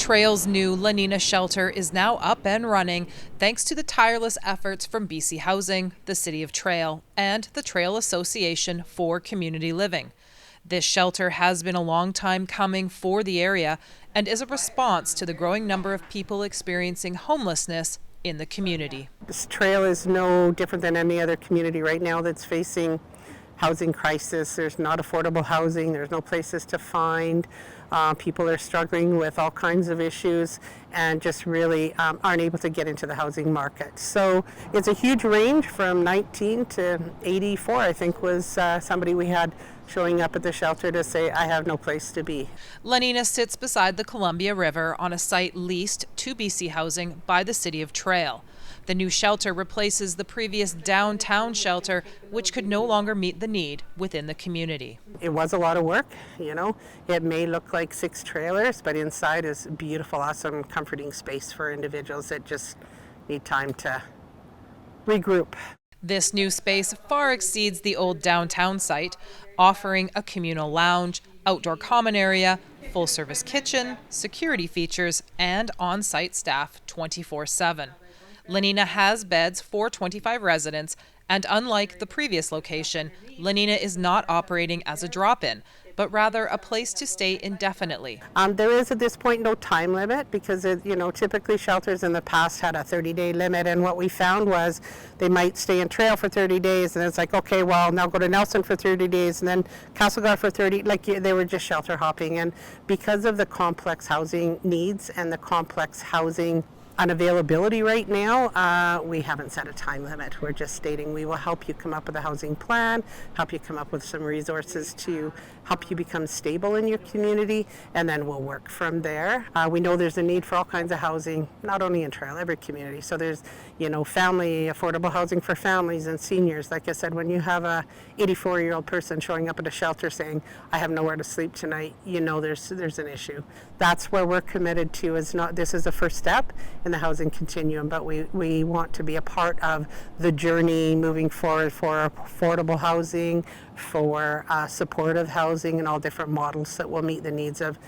Trail's new La Nina shelter is now up and running thanks to the tireless efforts from BC Housing, the City of Trail, and the Trail Association for Community Living. This shelter has been a long time coming for the area and is a response to the growing number of people experiencing homelessness in the community. This trail is no different than any other community right now that's facing housing crisis. There's not affordable housing. There's no places to find. People are struggling with all kinds of issues and just really aren't able to get into the housing market. So it's a huge range from 19 to 84, I think, was somebody we had showing up at the shelter to say, I have no place to be. La Nina sits beside the Columbia River on a site leased to BC Housing by the City of Trail. The new shelter replaces the previous downtown shelter, which could no longer meet the need within the community. It was a lot of work, you know. It may look like 6 trailers, but inside is beautiful, awesome, comforting space for individuals that just need time to regroup. This new space far exceeds the old downtown site, offering a communal lounge, outdoor common area, full-service kitchen, security features, and on-site staff 24/7. La Nina has beds for 25 residents, and unlike the previous location, La Nina is not operating as a drop-in, but rather a place to stay indefinitely. There is at this point no time limit because typically shelters in the past had a 30-day limit, and what we found was they might stay in Trail for 30 days and it's like, okay, well, now go to Nelson for 30 days and then Castlegar for 30, they were just shelter hopping. And because of the complex housing needs and the complex housing unavailability right now, we haven't set a time limit. We're just stating we will help you come up with a housing plan, help you come up with some resources to help you become stable in your community, and then we'll work from there. We know there's a need for all kinds of housing, not only in Trail, every community. So there's, family, affordable housing for families and seniors. Like I said, when you have a 84-year-old person showing up at a shelter saying, I have nowhere to sleep tonight, there's an issue. That's where we're committed to. This is the first step in the housing continuum, but we want to be a part of the journey moving forward for affordable housing, for supportive housing, and all different models that will meet the needs of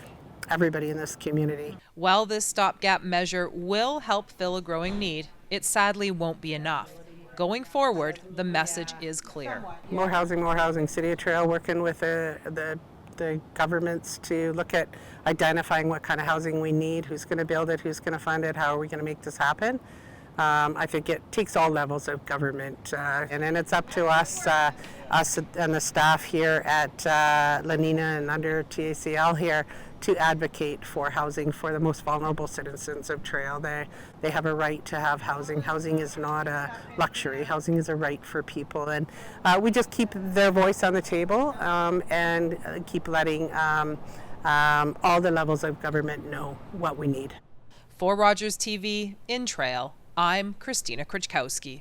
everybody in this community. While this stopgap measure will help fill a growing need, it sadly won't be enough. Going forward, the message is clear. More housing, more housing. City of Trail working with the governments to look at identifying what kind of housing we need, who's going to build it, who's going to fund it, how are we going to make this happen. I think it takes all levels of government, and then it's up to us and the staff here at La Nina and under TACL here to advocate for housing for the most vulnerable citizens of Trail. They have a right to have housing. Housing is not a luxury. Housing is a right for people, and we just keep their voice on the table and keep letting all the levels of government know what we need. For Rogers TV in Trail, I'm Christina Krichkowski.